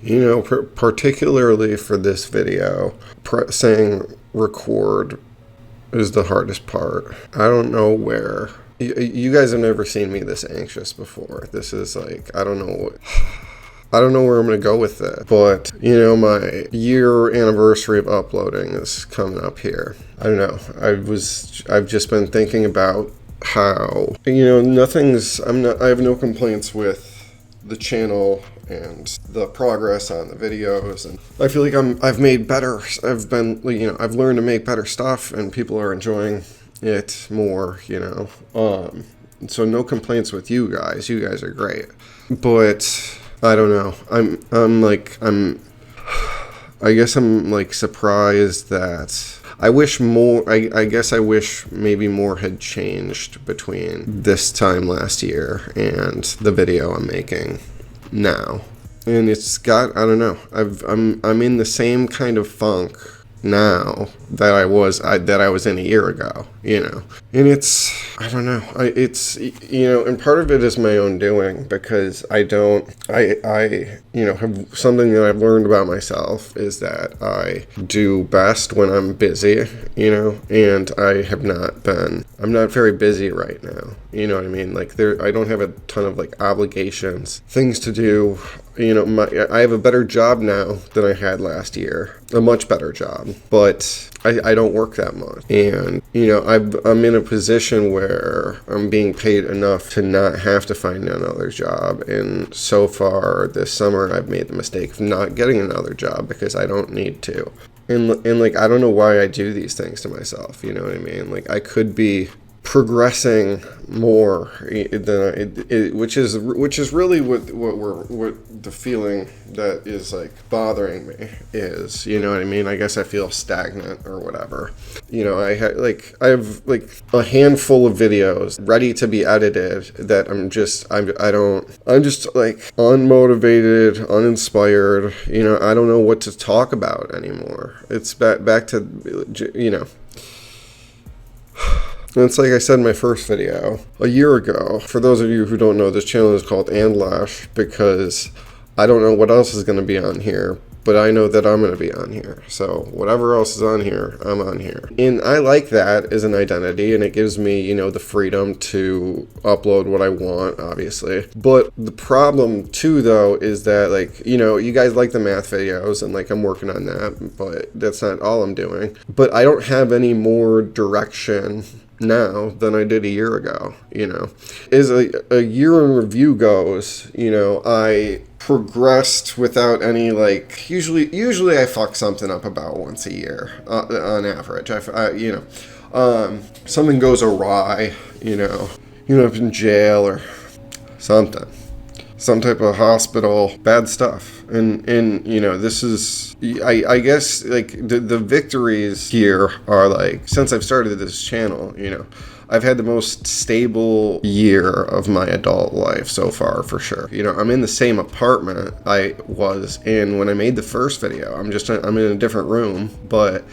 You know, particularly for this video, saying record is the hardest part. I don't know where. You guys have never seen me this anxious before. This is like, I don't know where I'm going to go with it. But, you know, my year anniversary of uploading is coming up here. I don't know. I've just been thinking about how, you know, I have no complaints with the channel and the progress on the videos, and I feel like I've learned to make better stuff and people are enjoying it more, you know. So no complaints with you guys. You guys are great. But I don't know. I guess I'm like surprised that I wish more, I guess I wish maybe more had changed between this time last year and the video I'm making now. And it's got, I don't know, I'm in the same kind of funk now that I was in a year ago, you know. And it's, I don't know, it's, you know, and part of it is my own doing, because I you know, have something that I've learned about myself is that I do best when I'm busy, you know, and I'm not very busy right now, you know what I mean? Like I don't have a ton of like obligations, things to do. You know, I have a better job now than I had last year, a much better job, but I don't work that much. And, you know, I'm in a position where I'm being paid enough to not have to find another job. And so far this summer, I've made the mistake of not getting another job because I don't need to. And like, I don't know why I do these things to myself. You know what I mean? Like, I could be progressing more than which is really what the feeling that is like bothering me is, you know what I mean? I guess I feel stagnant or whatever. You know, I have like a handful of videos ready to be edited that I'm just like unmotivated, uninspired. You know, I don't know what to talk about anymore. It's back to, you know. And it's like I said in my first video a year ago. For those of you who don't know, this channel is called Lesh because I don't know what else is going to be on here, but I know that I'm going to be on here. So whatever else is on here, I'm on here. And I like that as an identity, and it gives me, you know, the freedom to upload what I want, obviously. But the problem too, though, is that, like, you know, you guys like the math videos, and like I'm working on that, but that's not all I'm doing. But I don't have any more direction now than I did a year ago, you know. As a year in review goes, you know, I progressed without any, like, usually I fuck something up about once a year, on average. You know, something goes awry, you know, up in jail or something. Some type of hospital, bad stuff. And you know, this is, I guess, like, the victories here are, like, since I've started this channel, you know, I've had the most stable year of my adult life so far, for sure. You know, I'm in the same apartment I was in when I made the first video. I'm in a different room, but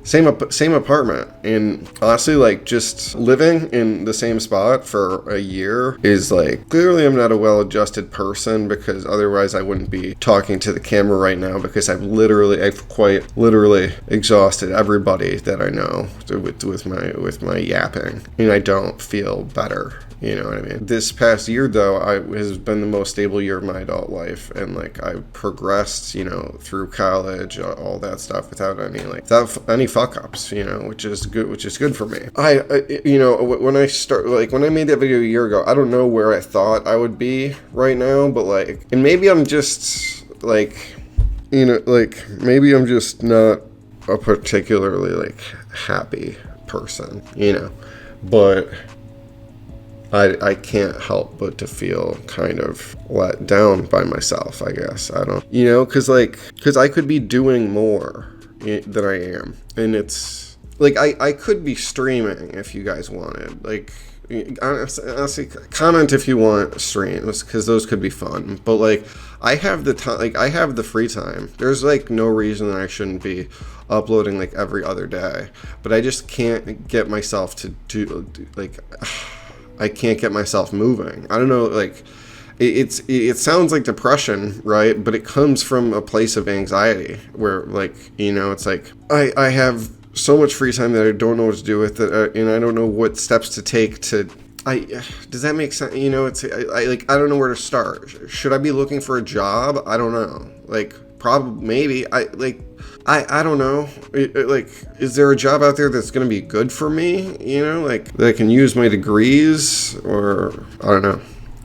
same apartment. And honestly, like, just living in the same spot for a year is, like, clearly I'm not a well-adjusted person, because otherwise I wouldn't be talking to the camera right now, because I've quite literally exhausted everybody that I know with my yapping, and I don't feel better. You know what I mean? This past year, though, has been the most stable year of my adult life, and, like, I've progressed, you know, through college, all that stuff, without any fuck ups, you know, which is good for me. You know, when I made that video a year ago, I don't know where I thought I would be right now, but, like, and maybe I'm just, like, you know, like, maybe I'm just not a particularly, like, happy person, you know, but I can't help but to feel kind of let down by myself, I guess. I don't, you know, because I could be doing more than I am. And it's, like, I could be streaming if you guys wanted. Like, honestly, comment if you want streams, because those could be fun. But, like, I have the time, like, I have the free time. There's, like, no reason that I shouldn't be uploading, like, every other day. But I just can't get myself to do, like, I can't get myself moving. I don't know, like, it sounds like depression, right? But it comes from a place of anxiety where, like, you know, it's like I have so much free time that I don't know what to do with it, and I don't know what steps to take to. Does that make sense? You know, it's I don't know where to start. Should I be looking for a job? I don't know. Like, probably, maybe. I don't know. Like, is there a job out there that's going to be good for me? You know, like, that I can use my degrees, or I don't know.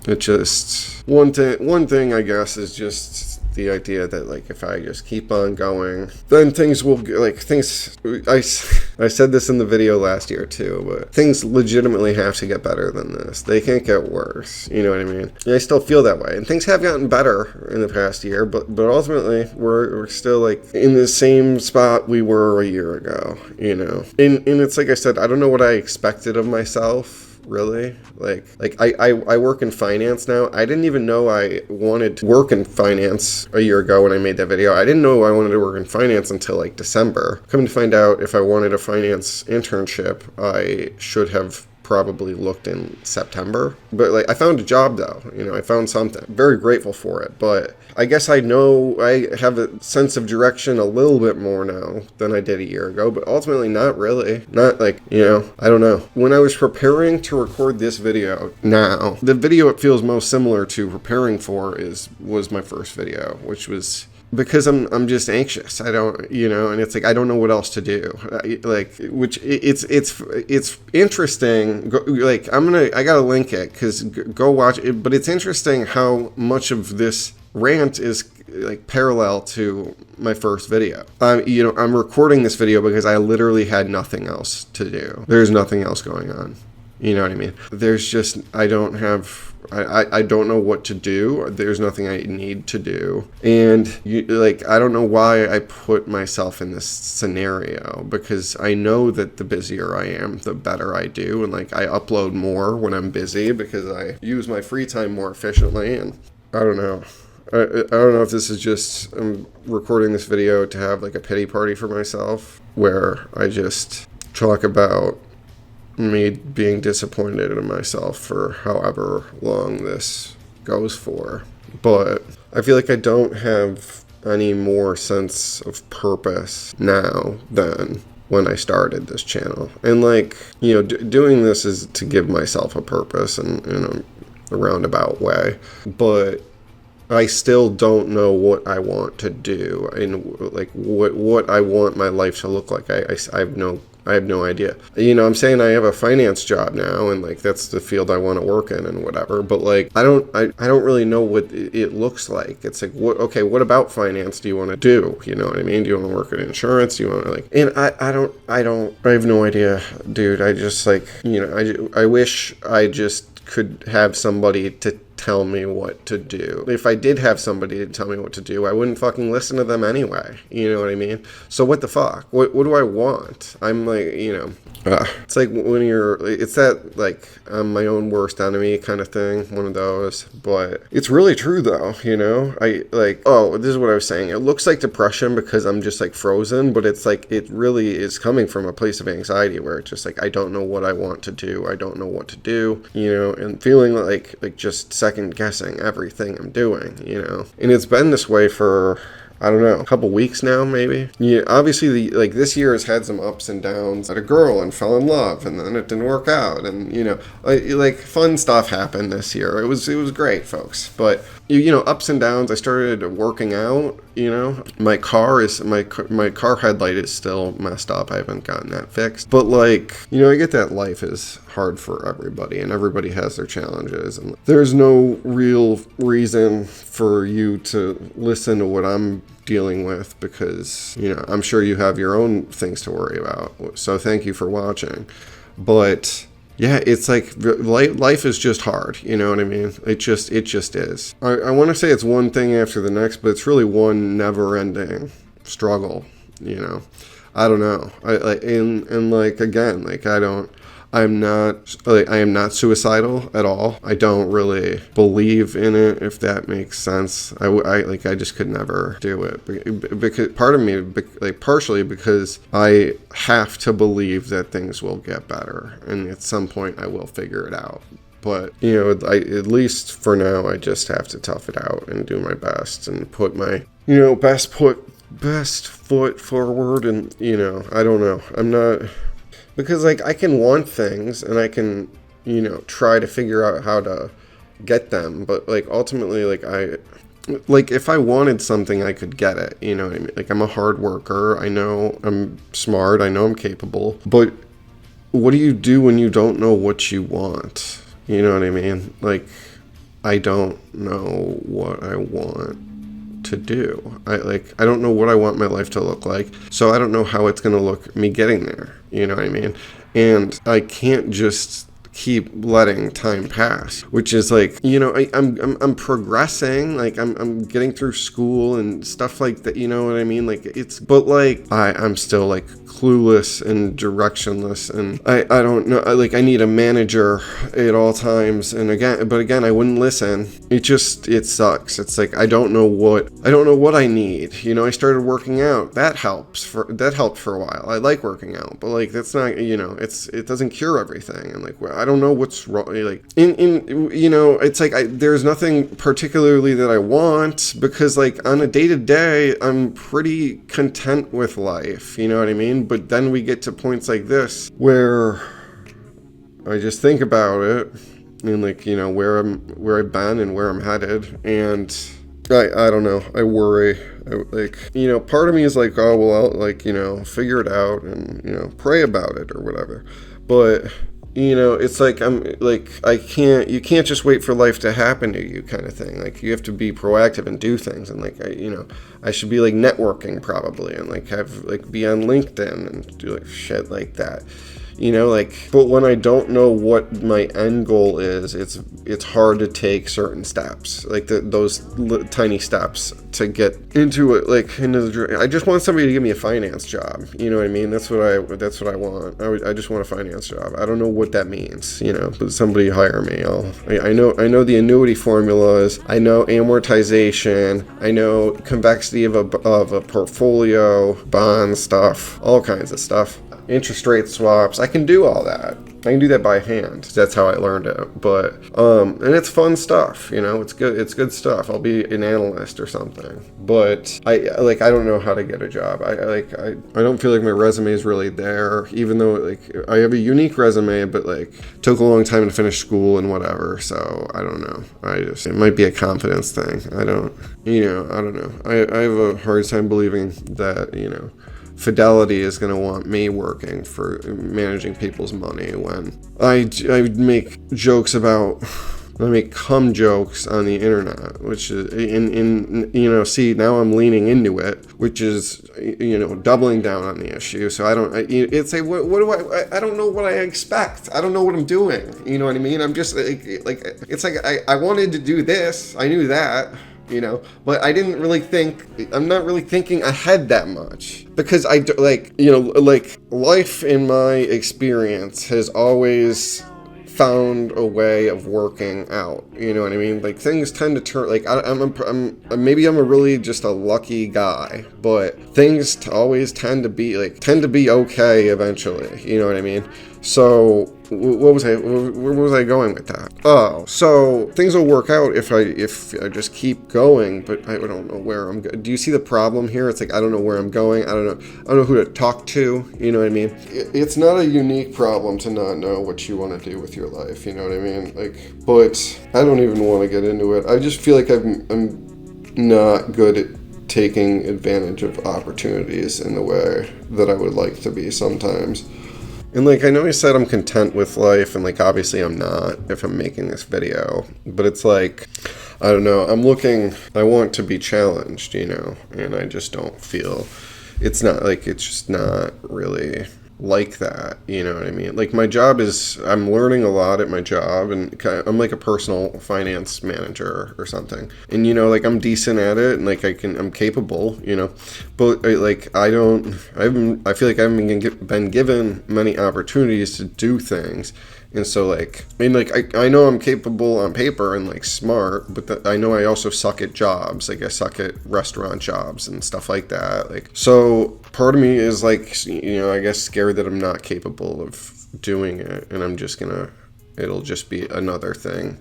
It just one thing I guess is just the idea that, like, if I just keep on going, then things will, like, things, I said this in the video last year too, but things legitimately have to get better than this. They can't get worse, you know what I mean? And I still feel that way, and things have gotten better in the past year, but ultimately we're still, like, in the same spot we were a year ago, you know? And it's like I said, I don't know what I expected of myself, really. Like I work in finance now. I didn't even know I wanted to work in finance a year ago when I made that video. I didn't know I wanted to work in finance until, like, December. Coming to find out, if I wanted a finance internship, I should have probably looked in September. But, like, I found a job, though. You know, I found something. Very grateful for it. But I guess I know I have a sense of direction a little bit more now than I did a year ago, but ultimately not really. Not, like, you know, I don't know. When I was preparing to record this video now, the video it feels most similar to preparing for was my first video, which was because I'm just anxious. I don't, you know, and it's like I don't know what else to do. Like, which it's interesting. I gotta link it, because go watch it. But it's interesting how much of this rant is, like, parallel to my first video. You know, I'm recording this video because I literally had nothing else to do. There's nothing else going on. You know what I mean? There's just, I don't know what to do. There's nothing I need to do. And, I don't know why I put myself in this scenario, because I know that the busier I am, the better I do. And, like, I upload more when I'm busy because I use my free time more efficiently. And I don't know. I don't know if this is just, I'm recording this video to have, like, a pity party for myself, where I just talk about me being disappointed in myself for however long this goes for. But I feel like I don't have any more sense of purpose now than when I started this channel. And, like, you know, doing this is to give myself a purpose in a roundabout way. But I still don't know what I want to do, and, like, what I want my life to look like. I have no idea. You know, I'm saying I have a finance job now, and, like, that's the field I want to work in and whatever. But, like, I don't really know what it looks like. It's like, what about finance do you want to do? You know what I mean? Do you want to work in insurance? Do you want to, like, and I have no idea, dude. I just, like, you know, I wish I just could have somebody to tell me what to do. If I did have somebody to tell me what to do, I wouldn't fucking listen to them anyway. You know what I mean? So what the fuck? What do I want? I'm like, you know, it's like when it's that, like, I'm my own worst enemy kind of thing, one of those. But it's really true, though, you know? This is what I was saying. It looks like depression because I'm just, like, frozen, but it's like, it really is coming from a place of anxiety where it's just like, I don't know what I want to do. I don't know what to do, you know, and feeling like just second guessing everything I'm doing, you know? And it's been this way for, I don't know, a couple weeks now, maybe. Yeah, obviously, this year has had some ups and downs. I had a girl and fell in love, and then it didn't work out, and, you know, like fun stuff happened this year. It was great, folks. But, you know, ups and downs. I started working out. You know, my car headlight is still messed up. I haven't gotten that fixed. But, like, you know, I get that life is hard for everybody, and everybody has their challenges, and there's no real reason for you to listen to what I'm dealing with, because, you know, I'm sure you have your own things to worry about. So thank you for watching. But yeah, it's like life is just hard, you know what I mean? It just is. I want to say it's one thing after the next, but it's really one never-ending struggle, you know? I don't know. I am not suicidal at all. I don't really believe in it, if that makes sense. I just could never do it, because part of me, partially because I have to believe that things will get better, and at some point I will figure it out. But, you know, at least for now, I just have to tough it out and do my best and put my, you know, best foot forward. And, you know, I don't know. I'm not, because like I can want things and I can, you know, try to figure out how to get them. But like ultimately, like if I wanted something, I could get it. You know what I mean? Like I'm a hard worker. I know I'm smart. I know I'm capable. But what do you do when you don't know what you want? You know what I mean? Like I don't know what I want to do. I don't know what I want my life to look like. So I don't know how it's going to look me getting there. You know what I mean? And I can't just keep letting time pass, which is like, you know, I'm progressing, like I'm getting through school and stuff like that, you know what I mean? Like it's, but like I'm still like clueless and directionless, and I don't know, I need a manager at all times, and again I wouldn't listen. It sucks. It's like I don't know what I need. You know, I started working out. That helped for a while. I like working out, but like that's not, you know, it doesn't cure everything. And like I don't know what's wrong. Like in you know, it's like there's nothing particularly that I want, because like on a day-to-day I'm pretty content with life, you know what I mean? But then we get to points like this where I just think about it and like, you know, where I've been and where I'm headed, and I don't know. I worry. Like, you know, part of me is like, oh well, I'll, like, you know, figure it out and, you know, pray about it or whatever. But you know, it's like you can't just wait for life to happen to you kind of thing. Like you have to be proactive and do things. And like I should be like networking probably, and like be on LinkedIn and do like shit like that. You know, like, but when I don't know what my end goal is, it's hard to take certain steps, like those tiny steps to get into it, like into the. I just want somebody to give me a finance job. You know what I mean? That's what I want. I just want a finance job. I don't know what that means. You know, but somebody hire me. I know the annuity formulas. I know amortization. I know convexity of a portfolio, bond stuff, all kinds of stuff. Interest rate swaps. I can do all that. I can do that by hand. That's how I learned it. But and it's fun stuff, you know. It's good stuff. I'll be an analyst or something. But I don't know how to get a job. I don't feel like my resume is really there, even though like I have a unique resume, but like took a long time to finish school and whatever. So I don't know. It might be a confidence thing. I don't know. I have a hard time believing that, you know, Fidelity is going to want me working for managing people's money when I make jokes about, I make cum jokes on the internet, which is you know, see, now I'm leaning into it, which is, you know, doubling down on the issue. So it's like, what do I don't know what I expect. I don't know what I'm doing. You know what I mean? I'm just like it's like, I wanted to do this. I knew that. You know, but I didn't really I'm not really thinking ahead that much, because I like, you know, like life in my experience has always found a way of working out. You know what I mean? Like things tend to turn, like maybe I'm a really just a lucky guy, but things always tend to be okay eventually. You know what I mean? So where was I going with that? Oh, so things will work out if I just keep going, but I don't know where I'm going. Do you see the problem here? It's like I don't know where I'm going. I don't know who to talk to. You know what I mean? It's not a unique problem to not know what you want to do with your life. You know what I mean? Like, but I don't even want to get into it. I just feel like I'm not good at taking advantage of opportunities in the way that I would like to be sometimes. And like, I know I said I'm content with life, and like, obviously I'm not if I'm making this video, but it's like, I don't know, I want to be challenged, you know, and I just don't feel, it's just not really like that, you know what I mean? Like my job I'm learning a lot at my job, and I'm like a personal finance manager or something, and you know, like I'm decent at it, and like I'm capable, you know, but I feel like I haven't been given many opportunities to do things. And so like, I mean, like I know I'm capable on paper and like smart, but I know I also suck at jobs. Like I suck at restaurant jobs and stuff like that. Like, so part of me is like, you know, I guess scared that I'm not capable of doing it, and I'm just gonna It'll just be another thing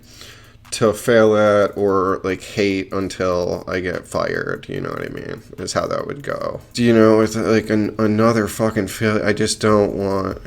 to fail at or like hate until I get fired. You know what I mean? Is how that would go. You know, it's like another fucking failure. I just don't want,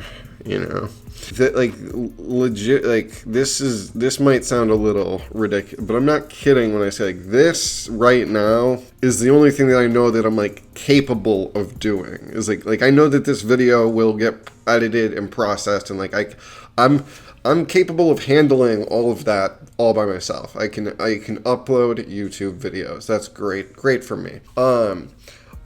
you know. That, like, legit, like, this might sound a little ridiculous, but I'm not kidding when I say, like, this right now is the only thing that I know that I'm, like, capable of doing. Is like I know that this video will get edited and processed, and, like, I'm capable of handling all of that all by myself. I can upload YouTube videos. That's great for me.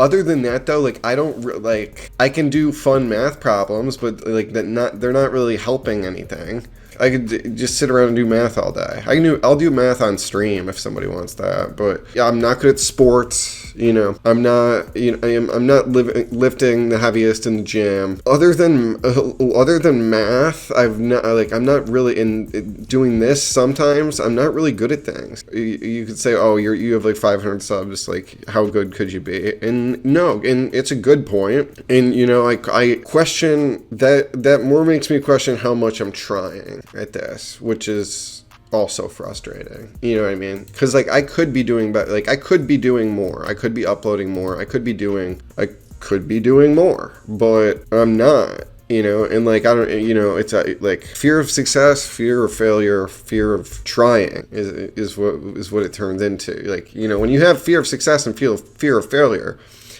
Other than that, though, like, I don't, like, I can do fun math problems, but, like, they're not really helping anything. I could just sit around and do math all day. I'll do math on stream if somebody wants that, but yeah, I'm not good at sports, you know. I'm not lifting the heaviest in the gym. Other than math, I'm not really in doing this. Sometimes I'm not really good at things. You could say, oh, you have like 500 subs, like how good could you be? And no, and it's a good point. And you know, I question that more makes me question how much I'm trying at this, which is also frustrating. You know what I mean? Because like I could be doing better. Like I could be doing more. I could be uploading more. I could be doing more, but I'm not. You know, and like I don't. You know, it's like fear of success, fear of failure, fear of trying is what it turns into. Like, you know, when you have fear of success and fear of failure,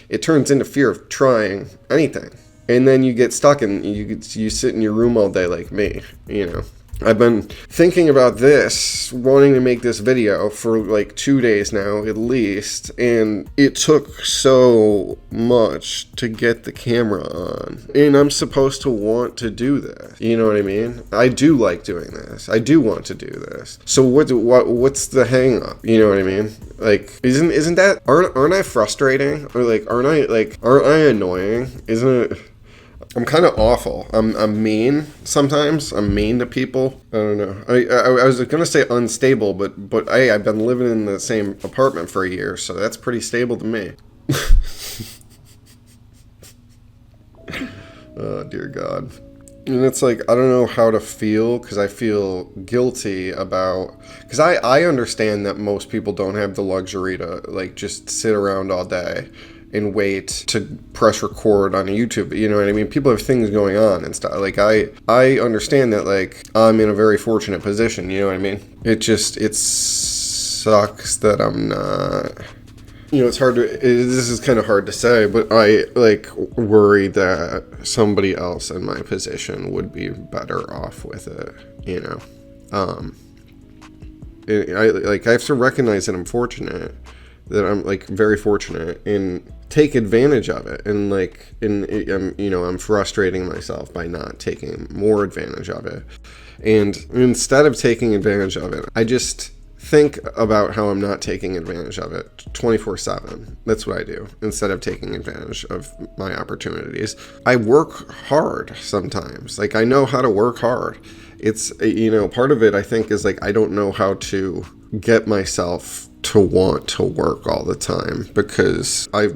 it turns into fear of trying anything. And then you get stuck and you sit in your room all day like me, you know. I've been thinking about this, wanting to make this video for like 2 days now at least, and it took so much to get the camera on. And I'm supposed to want to do this. You know what I mean? I do like doing this. I do want to do this. So what's the hang up? You know what I mean? Like, isn't that, aren't I frustrating? Or like, aren't I annoying? Isn't it? I'm kind of awful. I'm mean sometimes. I'm mean to people. I don't know. I was gonna say unstable, but hey, I've been living in the same apartment for a year, so that's pretty stable to me. Oh dear God. And it's like, I don't know how to feel, because I feel guilty about, because I understand that most people don't have the luxury to like just sit around all day and wait to press record on a YouTube, you know what I mean? People have things going on and stuff. Like, I understand that, like, I'm in a very fortunate position, you know what I mean? It sucks that I'm not, you know, this is kind of hard to say, but I, like, worry that somebody else in my position would be better off with it, you know? I have to recognize that I'm fortunate, that I'm like very fortunate, and take advantage of it. And like, I'm frustrating myself by not taking more advantage of it. And instead of taking advantage of it, I just think about how I'm not taking advantage of it 24/7. That's what I do. Instead of taking advantage of my opportunities, I work hard sometimes. Like, I know how to work hard. It's, you know, part of it I think is like, I don't know how to get myself to want to work all the time, because I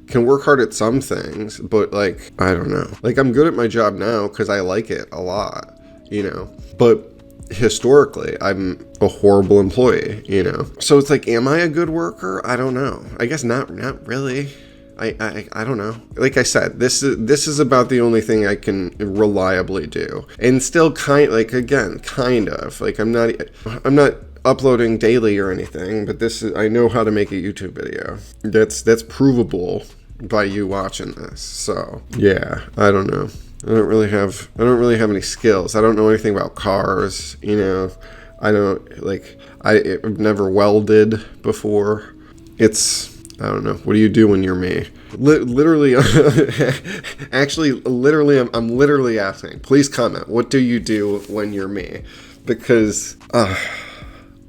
can work hard at some things, but like, I don't know. Like, I'm good at my job now because I like it a lot, you know, but historically I'm a horrible employee, you know. So it's like, am I a good worker? I don't know. I guess not really. I don't know. Like I said, this is about the only thing I can reliably do, and still kind of like, I'm not uploading daily or anything, but I know how to make a YouTube video. That's provable by you watching this. So yeah, I don't know. I don't really have any skills. I don't know anything about cars, you know. I've never welded before. I don't know. What do you do when you're me? Literally, I'm literally asking. Please comment. What do you do when you're me? Because, I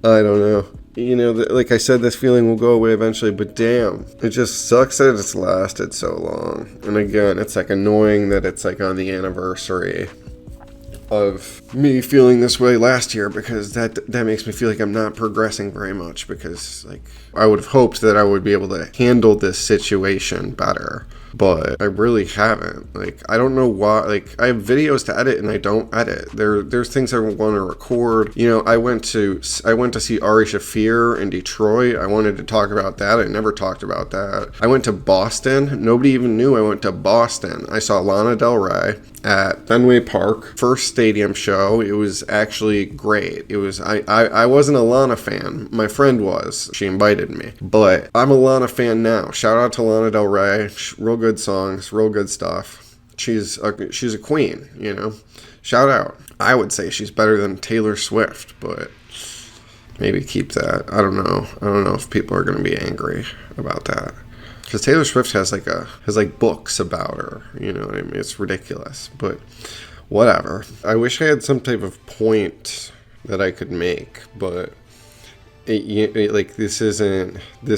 don't know. You know, like I said, this feeling will go away eventually, but damn, it just sucks that it's lasted so long. And again, it's like annoying that it's like on the anniversary of me feeling this way last year, because that makes me feel like I'm not progressing very much, because like I would have hoped that I would be able to handle this situation better, but I really haven't. Like, I don't know why. Like, I have videos to edit and I don't edit. There's things I want to record. You know, I went to see Ari Shaffir in Detroit. I wanted to talk about that. I never talked about that. I went to Boston. Nobody even knew I went to Boston. I saw Lana Del Rey at Fenway Park, first stadium show. It was actually great. It was, I wasn't a Lana fan. My friend was. She invited me. But I'm a Lana fan now. Shout out to Lana Del Rey. Real good songs, real good stuff. She's a queen, you know. Shout out. I would say she's better than Taylor Swift, but maybe keep that. I don't know. I don't know if people are going to be angry about that. Because Taylor Swift has books about her, you know what I mean? It's ridiculous, but whatever. I wish I had some type of point that I could make, but this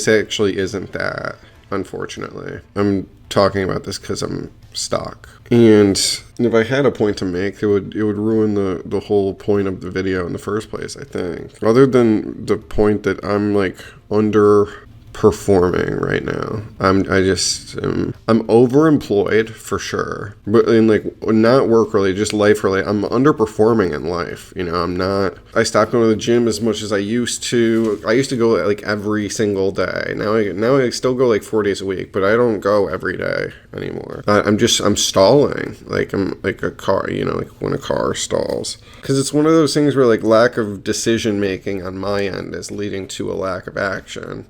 actually isn't that, unfortunately. I'm talking about this because I'm stuck. And if I had a point to make, it would ruin the whole point of the video in the first place, I think. Other than the point that I'm like underperforming right now. I'm overemployed for sure, but in like not work related, just life related. I'm underperforming in life. You know, I stopped going to the gym as much as I used to. I used to go like every single day. Now I still go like 4 days a week, but I don't go every day anymore. I'm stalling. Like I'm like a car, you know, like when a car stalls. Because it's one of those things where like lack of decision making on my end is leading to a lack of action.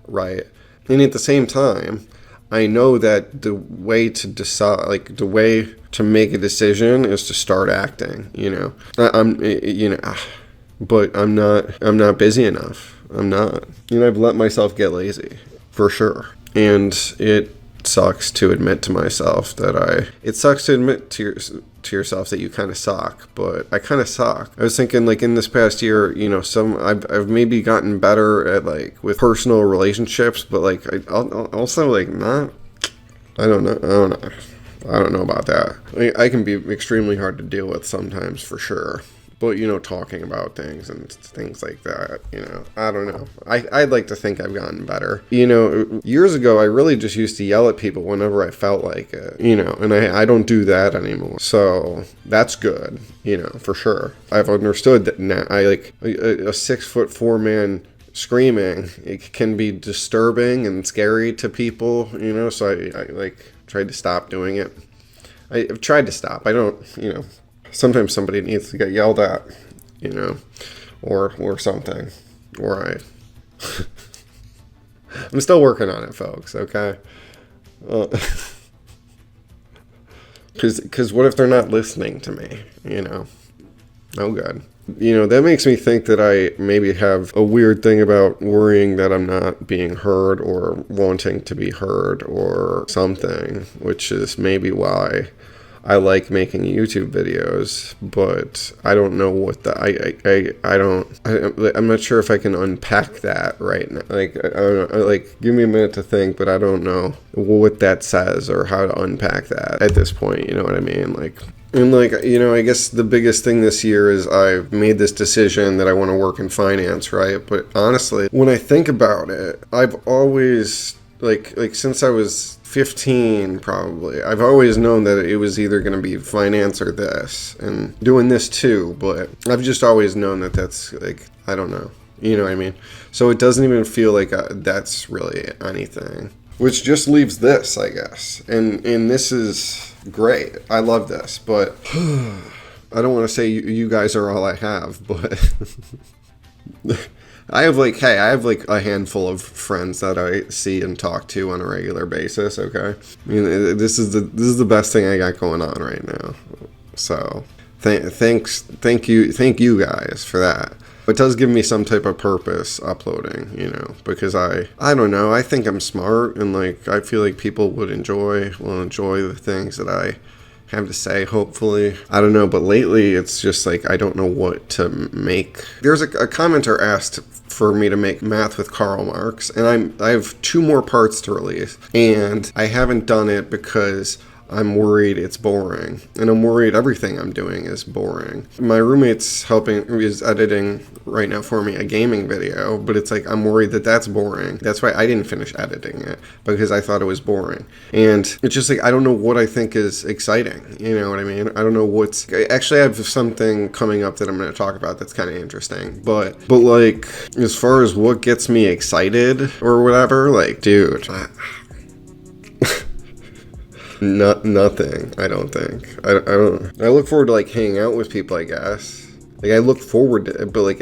Right. And at the same time, I know that the way to decide, like the way to make a decision is to start acting, you know. But I'm not busy enough. I'm not. You know, I've let myself get lazy, for sure. And it sucks to admit to myself it sucks to admit to yourself that you kind of suck, but I kind of suck. I was thinking like in this past year, you know, I've maybe gotten better at like with personal relationships, but like I'll also like not, I don't know about that. I can be extremely hard to deal with sometimes, for sure. But, you know, talking about things and things like that, you know, I don't know. I'd like to think I've gotten better. You know, years ago, I really just used to yell at people whenever I felt like it, you know, and I don't do that anymore. So that's good, you know, for sure. I've understood that now I like a 6'4" man screaming. It can be disturbing and scary to people, you know, so I like tried to stop doing it. I've tried to stop. I don't, you know. Sometimes somebody needs to get yelled at, you know, or something. Or I'm still working on it, folks, okay? Because what if they're not listening to me, you know? No good. You know, that makes me think that I maybe have a weird thing about worrying that I'm not being heard or wanting to be heard or something, which is maybe why I like making YouTube videos, but I don't know what I'm not sure if I can unpack that right now. Like, I don't know, like, give me a minute to think, but I don't know what that says or how to unpack that at this point, you know what I mean? Like, and like, you know, I guess the biggest thing this year is I've made this decision that I want to work in finance, right? But honestly, when I think about it, I've always, like since I was 15 probably, I've always known that it was either going to be finance or this, and doing this too, but I've just always known that that's like, I don't know, you know what I mean? So it doesn't even feel like that's really anything, which just leaves this, I guess, and this is great. I love this, but I don't want to say you guys are all I have, but I have like a handful of friends that I see and talk to on a regular basis, okay? I mean, this is the best thing I got going on right now. So, thank you guys for that. It does give me some type of purpose uploading, you know, because I don't know, I think I'm smart, and like I feel like people will enjoy the things that I have to say, hopefully. I don't know, but lately it's just like I don't know what to make. There's a commenter asked for me to make Math with Karl Marx, and I have 2 more parts to release, and I haven't done it because I'm worried it's boring, and I'm worried everything I'm doing is boring. My roommate's is editing right now for me a gaming video, but it's like I'm worried that that's boring. That's why I didn't finish editing it, because I thought it was boring. And it's just like I don't know what I think is exciting. You know what I mean? I don't know what's actually I have something coming up that I'm going to talk about that's kind of interesting, but like as far as what gets me excited or whatever, like dude. Nothing, I don't think. I don't. I look forward to like hanging out with people, I guess. Like I look forward to it, but like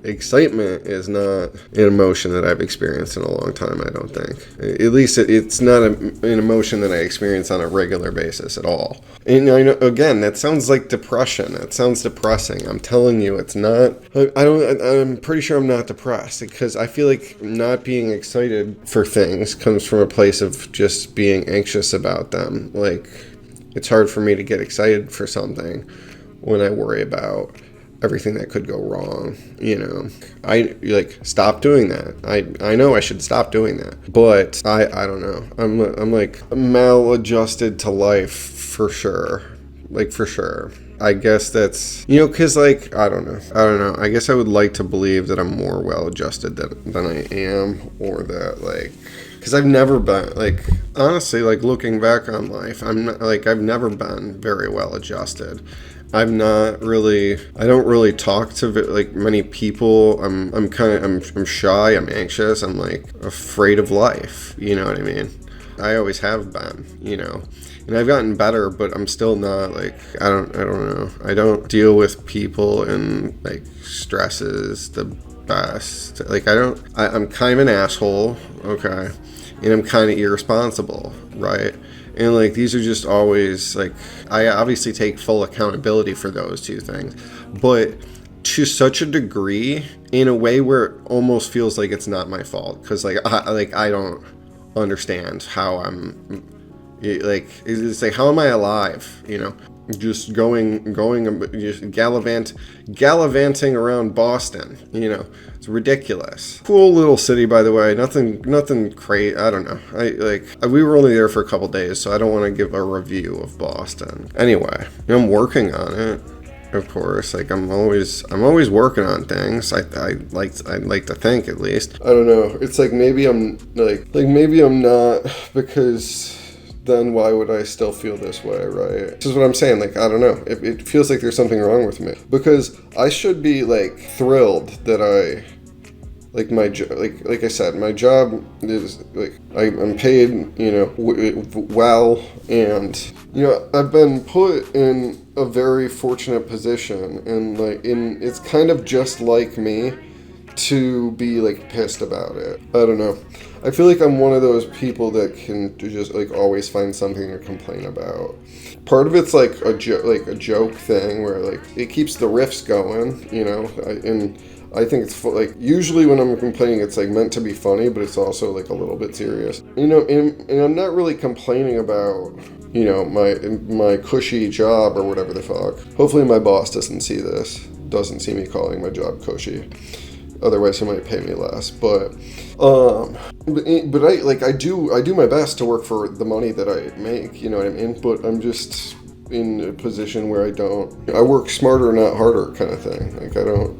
excitement is not an emotion that I've experienced in a long time, I don't think. At least it's not an emotion that I experience on a regular basis at all. And I know, again, that sounds like depression. That sounds depressing. I'm telling you, it's not. I'm pretty sure I'm not depressed, because I feel like not being excited for things comes from a place of just being anxious about them. Like, it's hard for me to get excited for something when I worry about everything that could go wrong, you know. I like stop doing that. I know I should stop doing that, but I don't know. I'm like maladjusted to life for sure. Like for sure. I guess that's, you know, because like I don't know. I guess I would like to believe that I'm more well adjusted than I am, or that like, because I've never been, like, honestly, like looking back on life, I've never been very well adjusted. I don't really talk to like many people. I'm shy, I'm anxious, I'm like afraid of life, you know what I mean? I always have been, you know. And I've gotten better, but I'm still not like, I don't know. I don't deal with people and like stresses the best. Like I'm kind of an asshole, okay? And I'm kind of irresponsible, right? And like these are just always like, I obviously take full accountability for those two things, but to such a degree, in a way where it almost feels like it's not my fault, because like I don't understand how I'm like, it's like, how am I alive, you know? Just just gallivanting around Boston, you know. It's ridiculous. Cool little city, by the way. Nothing crazy. I don't know. We were only there for a couple days, so I don't want to give a review of Boston. Anyway, I'm working on it, of course. Like I'm always working on things. I'd like to think, at least. I don't know. It's like maybe I'm maybe I'm not, because then why would I still feel this way, right? This is what I'm saying. Like, I don't know. It feels like there's something wrong with me, because I should be like thrilled that I, like my like I said, my job is like I'm paid, you know, well, and you know I've been put in a very fortunate position, and it's kind of just like me to be like pissed about it. I don't know. I feel like I'm one of those people that can just like always find something to complain about. Part of it's like a joke thing where like it keeps the riffs going, you know. And I think it's like usually when I'm complaining, it's like meant to be funny, but it's also like a little bit serious, you know. And I'm not really complaining about, you know, my cushy job or whatever the fuck. Hopefully my boss doesn't see me calling my job cushy. Otherwise, he might pay me less. But I do my best to work for the money that I make. You know what I mean? But I'm just in a position where I work smarter, not harder, kind of thing. Like I don't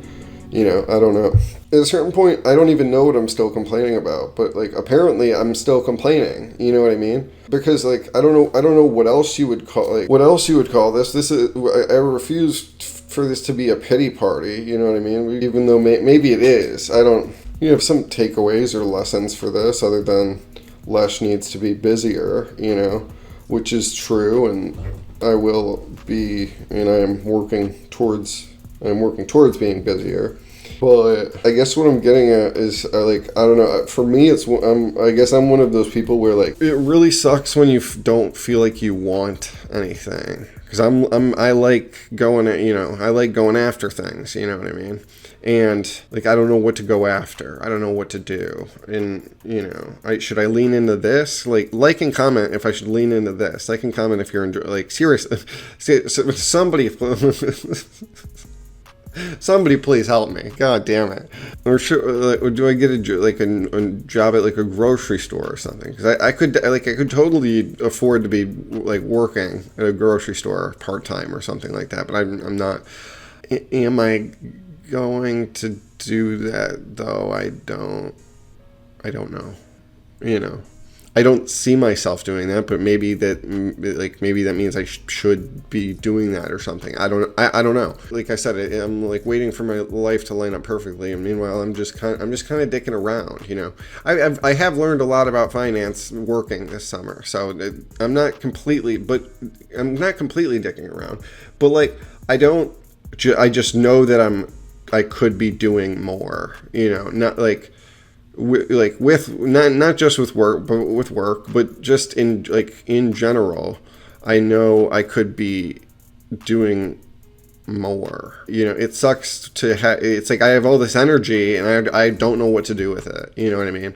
know. At a certain point, I don't even know what I'm still complaining about. But like apparently, I'm still complaining. You know what I mean? Because like I don't know what else you would call this. This is, I refuse for this to be a pity party, you know what I mean? Even though maybe it is. You have some takeaways or lessons for this, other than Lesh needs to be busier, you know, which is true, and I will be, and I'm working towards being busier. But I guess what I'm getting at is, I don't know, for me, I guess I'm one of those people where, like, it really sucks when you don't feel like you want anything. Because I like going after things, you know what I mean? And, like, I don't know what to go after. I don't know what to do. And, you know, should I lean into this? Like and comment if I should lean into this. Like and comment if you're, seriously, somebody... Somebody please help me. God damn it. Or do I get a job at like a grocery store or something? Because I could totally afford to be like working at a grocery store part-time or something like that. But I'm not. Am I going to do that though? I don't know. I don't see myself doing that, but maybe that means I should be doing that or something. I don't know. Like I said, I'm like waiting for my life to line up perfectly, and meanwhile, I'm just kind of dicking around. I have learned a lot about finance working this summer, so I'm not completely dicking around. But like I just know that I could be doing more. Not like. Not just with work, but just in general, I know I could be doing more. It sucks to it's like I have all this energy and I don't know what to do with it. You know what I mean?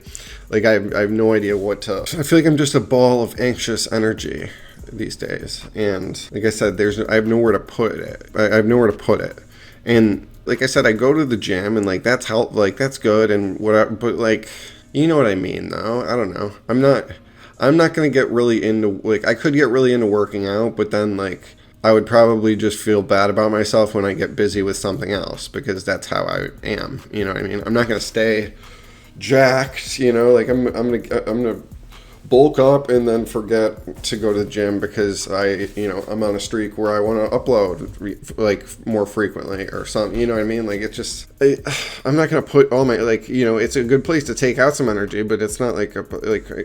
Like I have no idea what to. I feel like I'm just a ball of anxious energy these days, and like I said, I have nowhere to put it. I have nowhere to put it, and. Like I said, I go to the gym and like that's that's good and whatever, but like, you know what I mean though? I don't know. I'm not going to get really into, like, I could get really into working out, but then like, I would probably just feel bad about myself when I get busy with something else because that's how I am. You know what I mean? I'm not going to stay jacked, like I'm going to bulk up and then forget to go to the gym because I'm on a streak where I want to upload like more frequently or something. You know what I mean? Like it's just I'm not gonna put all my it's a good place to take out some energy, but it's not like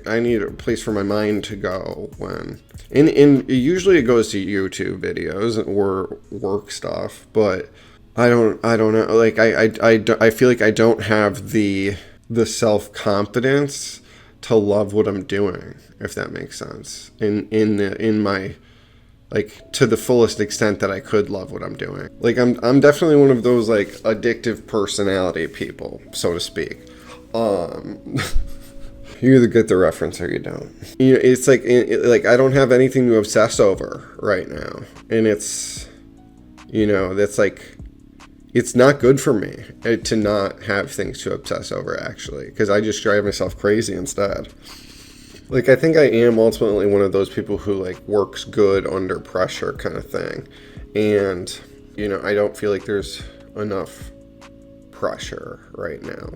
I need a place for my mind to go when. And usually it goes to YouTube videos or work stuff, but I don't know. Like I feel like I don't have the self-confidence to love what I'm doing, if that makes sense. In my like to the fullest extent that I could love what I'm doing. Like I'm definitely one of those like addictive personality people, so to speak. You either get the reference or you don't. It's like I don't have anything to obsess over right now, and it's that's like. It's not good for me to not have things to obsess over, actually, because I just drive myself crazy instead. Like, I think I am ultimately one of those people who, like, works good under pressure kind of thing. And, I don't feel like there's enough pressure right now.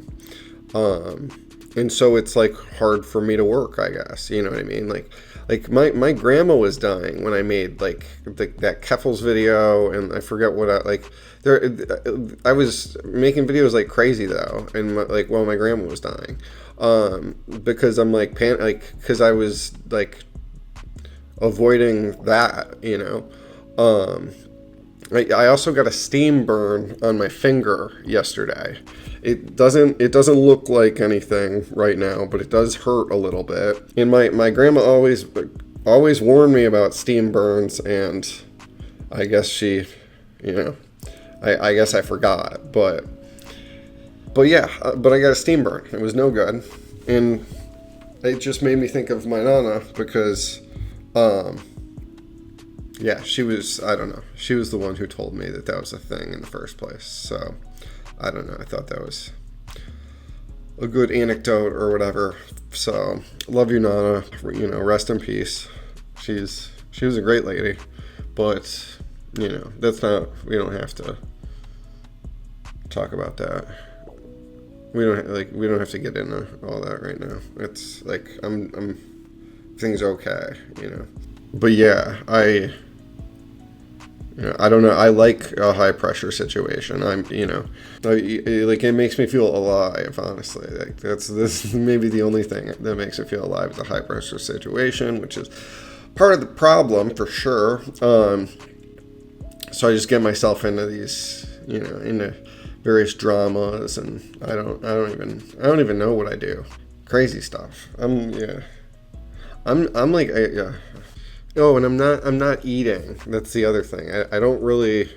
And so it's, like, hard for me to work, I guess. You know what I mean? Like my grandma was dying when I made like that Keffels video, and I forget what I was making videos like crazy though, and while my grandma was dying, because I'm because I was like avoiding that, I also got a steam burn on my finger yesterday. It doesn't look like anything right now, but it does hurt a little bit. And my grandma always warned me about steam burns, and I guess she, I guess I forgot. But yeah, but I got a steam burn. It was no good, and it just made me think of my nana because, yeah, she was the one who told me that was a thing in the first place. So, I don't know. I thought that was a good anecdote or whatever. So, love you, Nana. Rest in peace. She was a great lady, but, that's not, we don't have to talk about that. We don't have to get into all that right now. It's like, things okay, But yeah, I don't know. I like a high pressure situation. It makes me feel alive, honestly. Like this maybe the only thing that makes me feel alive is a high pressure situation, which is part of the problem for sure. So I just get myself into these, into various dramas, and I don't even know what I do. Crazy stuff. Oh, and I'm not eating. That's the other thing. I don't really.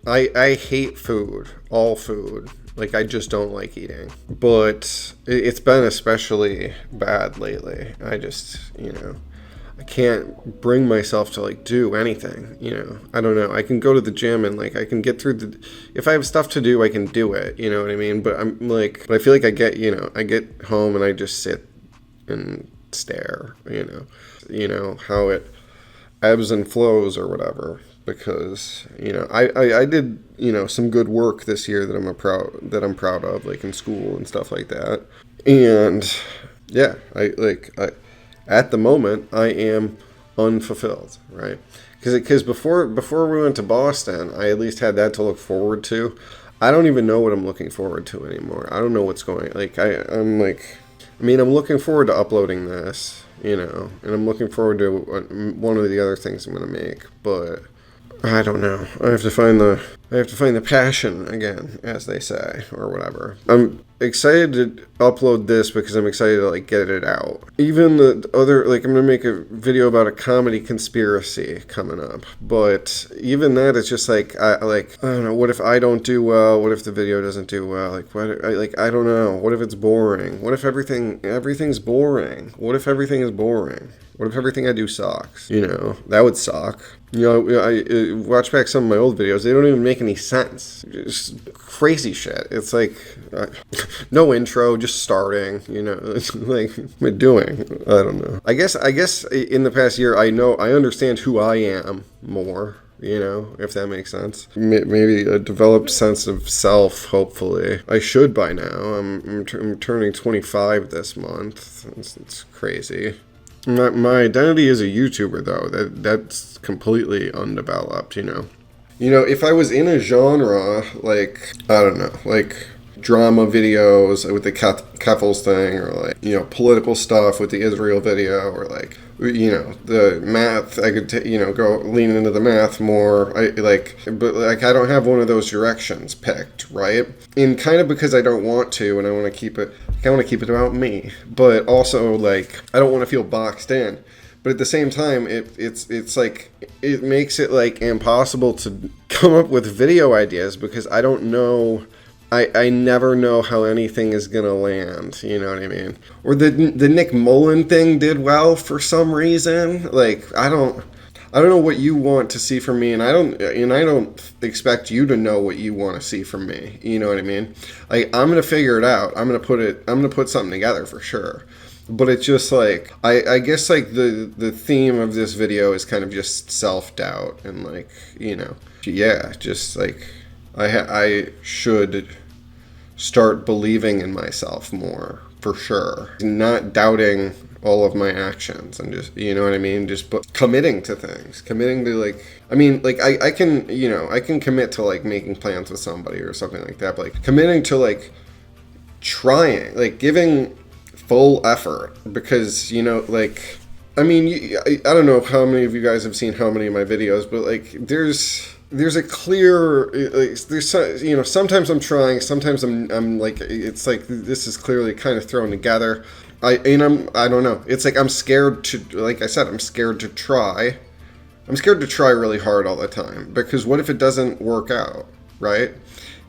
I hate food. All food. Like, I just don't like eating. But it's been especially bad lately. I just, I can't bring myself to like do anything, you know. I don't know. I can go to the gym and like I can get through if I have stuff to do, I can do it, you know what I mean? But but I feel like I get home and I just sit and stare, you know how it ebbs and flows or whatever, because I did some good work this year that I'm proud of, like in school and stuff like that. And yeah, I at the moment I am unfulfilled, right? Because before we went to Boston, I at least had that to look forward to. I don't even know what I'm looking forward to anymore. I don't know what's going, like I'm looking forward to uploading this, and I'm looking forward to one of the other things I'm going to make, but I don't know. I have to find the passion again, as they say, or whatever. I'm excited to upload this because I'm excited to like get it out. Even the other, like I'm gonna make a video about a comedy conspiracy coming up, but even that is just like I don't know. What if I don't do well? What if the video doesn't do well? I don't know. What if it's boring? What if everything's boring? What if everything is boring? What if everything I do sucks? That would suck. I watch back some of my old videos. They don't even make any sense. Just crazy shit. It's like no intro, just starting. It's like what am I doing? I don't know. I guess in the past year, I understand who I am more. If that makes sense. Maybe a developed sense of self, hopefully. I should by now. I'm turning 25 this month. It's crazy. My identity as a YouTuber, though, that's completely undeveloped, if I was in a genre, like, I don't know, like drama videos with the Keffels thing, or like, political stuff with the Israel video, or like, the math, I could, go lean into the math more, but I don't have one of those directions picked, right? And kind of because I don't want to, and I want to keep it about me, but also, like, I don't want to feel boxed in. But at the same time, it's like, it makes it, like, impossible to come up with video ideas because I don't know, I never know how anything is going to land, you know what I mean? Or the Nick Mullen thing did well for some reason. Like, I don't know what you want to see from me, and I don't expect you to know what you want to see from me. You know what I mean? Like, I'm gonna figure it out. I'm gonna put something together for sure. But it's just like I guess like the theme of this video is kind of just self-doubt and like, just like I should start believing in myself more for sure. Not doubting all of my actions and just, you know what I mean? Just committing to things, committing to like, I can commit to like making plans with somebody or something like that, but like committing to like trying, like giving full effort because, I don't know how many of you guys have seen how many of my videos, but like there's a clear, there's sometimes I'm trying, sometimes I'm like, it's like this is clearly kind of thrown together. I don't know. It's like I'm scared to, like I said, I'm scared to try. I'm scared to try really hard all the time because what if it doesn't work out, right?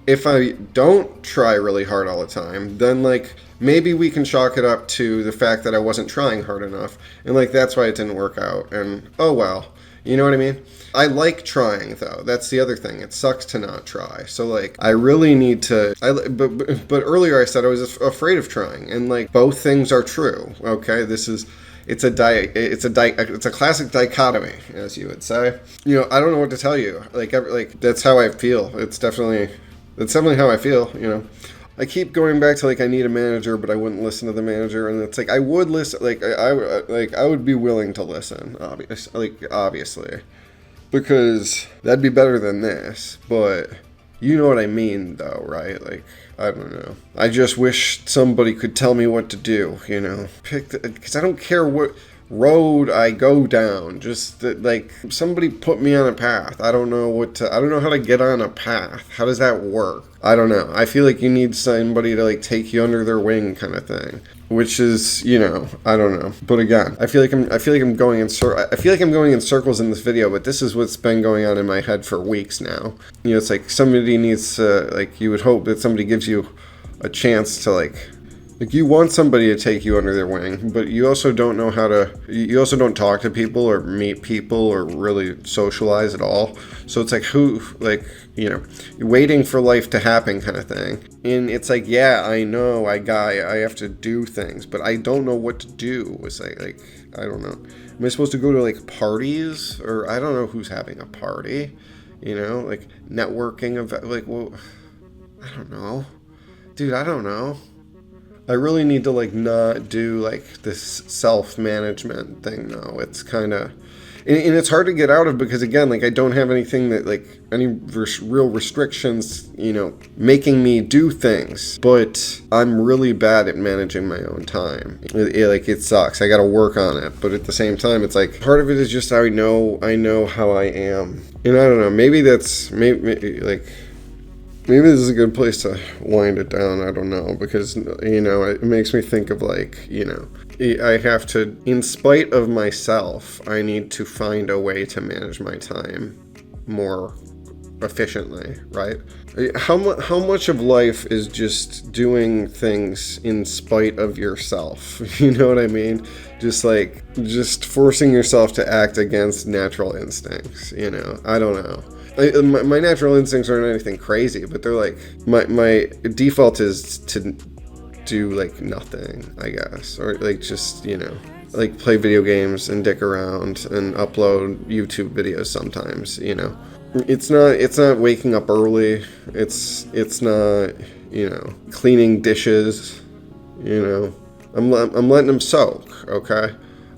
If I don't try really hard all the time, then like maybe we can chalk it up to the fact that I wasn't trying hard enough, and like that's why it didn't work out. And oh well, you know what I mean? I like trying though. That's the other thing. It sucks to not try. So like I really need to. But earlier I said I was afraid of trying, and like both things are true. Okay, it's a classic dichotomy, as you would say. I don't know what to tell you. Like that's how I feel. That's definitely how I feel. I keep going back to like I need a manager, but I wouldn't listen to the manager, and it's like I would listen. Like I would be willing to listen, obviously, because that'd be better than this. But you know what I mean, though, right? Like I don't know. I just wish somebody could tell me what to do. Because I don't care what road I go down. Just that, like somebody put me on a path. I don't know how to get on a path. How does that work? I don't know. I feel like you need somebody to like take you under their wing kind of thing, which is, I don't know. But again, I feel like I'm going in circles in this video, but this is what's been going on in my head for weeks now. It's like somebody needs to, like, you would hope that somebody gives you a chance to like Like, you want somebody to take you under their wing, but you also don't know how to, you also don't talk to people or meet people or really socialize at all. So it's like, you're waiting for life to happen kind of thing. And it's like, yeah, I know, I have to do things, but I don't know what to do. It's like, I don't know. Am I supposed to go to like parties? Or I don't know who's having a party, like networking of like, well, I don't know. Dude, I don't know. I really need to like not do like this self-management thing though. It's kind of, and it's hard to get out of because again, like I don't have anything that like any real restrictions, making me do things. But I'm really bad at managing my own time. It sucks. I got to work on it. But at the same time, it's like part of it is just I know how I am, and I don't know. Maybe this is a good place to wind it down. I don't know, because, it makes me think of like, I have to, in spite of myself, I need to find a way to manage my time more efficiently, right? How much of life is just doing things in spite of yourself? You know what I mean? Just forcing yourself to act against natural instincts, I don't know. My natural instincts aren't anything crazy, but they're like, my default is to do like nothing, I guess, or like just, like play video games and dick around and upload YouTube videos sometimes, It's not waking up early. It's not, cleaning dishes, I'm letting them soak, okay?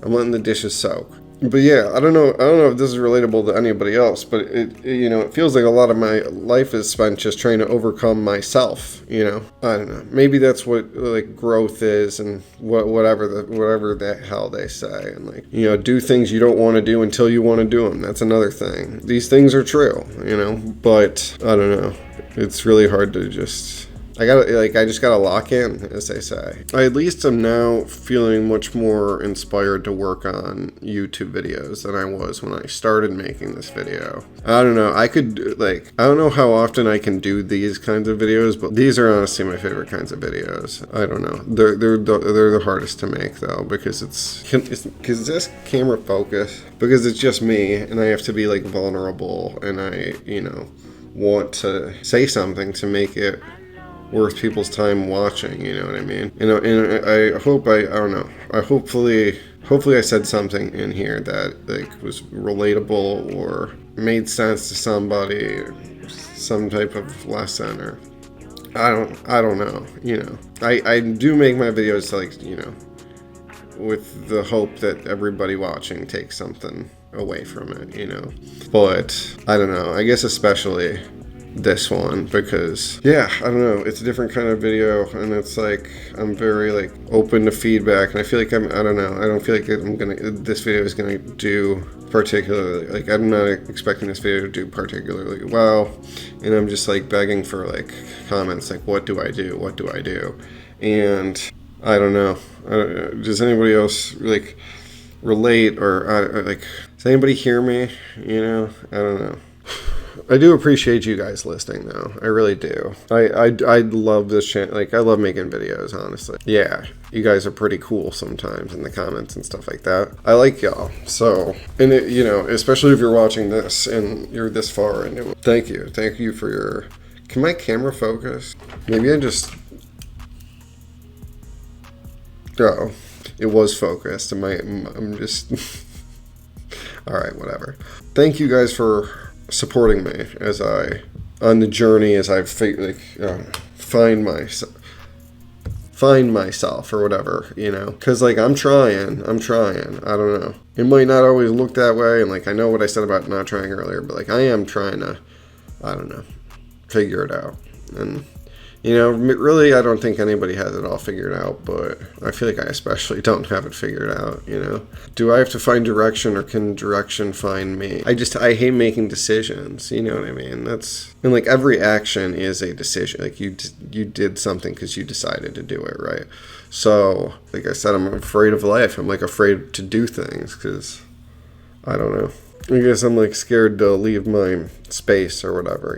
I'm letting the dishes soak. But yeah, I don't know if this is relatable to anybody else, but it feels like a lot of my life is spent just trying to overcome myself, I don't know. Maybe that's what like growth is, and whatever the hell they say, and like, do things you don't want to do until you want to do them. That's another thing. These things are true, but I don't know. It's really hard to just, I just gotta lock in, as they say. I at least am now feeling much more inspired to work on YouTube videos than I was when I started making this video. I don't know, I don't know how often I can do these kinds of videos, but these are honestly my favorite kinds of videos. I don't know, they're the hardest to make though, because it's this camera focus, because it's just me, and I have to be like vulnerable, and I, want to say something to make it worth people's time watching, you know what I mean? And I hope I don't know. Hopefully I said something in here that like was relatable or made sense to somebody, or some type of lesson, or I don't know, I do make my videos like, with the hope that everybody watching takes something away from it, But I don't know. I guess especially this one, because I don't know, it's a different kind of video, and it's like I'm very like open to feedback, and I feel like I don't feel like this video is gonna do particularly, like I'm not expecting this video to do particularly well, and I'm just like begging for like comments like, what do I do? And I don't know, does anybody else like relate, or like, does anybody hear me? I don't know. I do appreciate you guys listening, though. I really do. I love this channel. Like, I love making videos, honestly. Yeah, you guys are pretty cool sometimes in the comments and stuff like that. I like y'all. So, and especially if you're watching this and you're this far into it. Thank you. Thank you for your... Can my camera focus? Maybe I just... Oh, it was focused. I'm just... All right, whatever. Thank you guys for supporting me on the journey as I find myself or whatever, because like I'm trying, I don't know, it might not always look that way, and like I know what I said about not trying earlier, but like I am trying to, I don't know, figure it out. And really, I don't think anybody has it all figured out, but I feel like I especially don't have it figured out, Do I have to find direction, or can direction find me? I hate making decisions, you know what I mean? And like every action is a decision. Like you did something because you decided to do it, right? So, like I said, I'm afraid of life. I'm like afraid to do things because, I don't know. I guess I'm like scared to leave my space or whatever,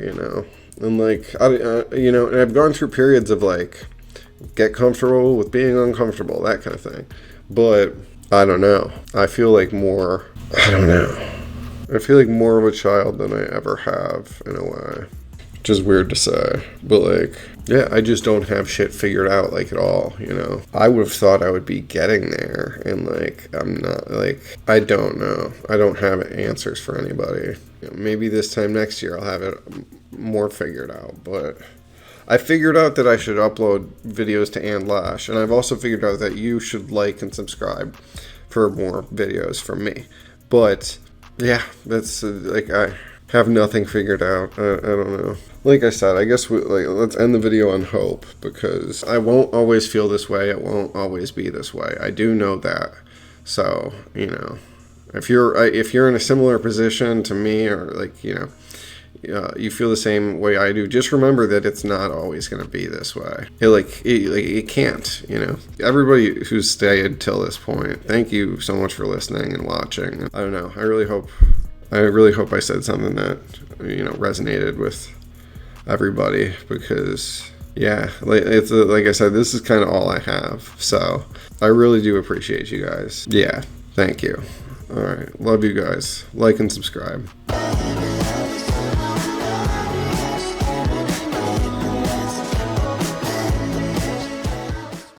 And like, and I've gone through periods of like get comfortable with being uncomfortable, that kind of thing. But I don't know. I feel like more, I don't know. I feel like more of a child than I ever have in a way. Which is weird to say, but like, yeah, I just don't have shit figured out like at all, you know. I would have thought I would be getting there, and like, I'm not, like, I don't know. I don't have answers for anybody. You know, maybe this time next year I'll have it more figured out, but I figured out that I should upload videos to Lesh, and I've also figured out that you should like and subscribe for more videos from me. But yeah, that's like, I have nothing figured out. I don't know. Like I said, I guess let's end the video on hope, because I won't always feel this way. It won't always be this way. I do know that. So, you know, if you're in a similar position to me, or like, you know, you feel the same way I do, just remember that it's not always going to be this way. It can't, you know. Everybody who's stayed till this point, thank you so much for listening and watching. I don't know. I really hope I said something that, you know, resonated with everybody, because yeah, like I said, this is kind of all I have. So I really do appreciate you guys. Yeah, thank you. All right, love you guys. Like and subscribe.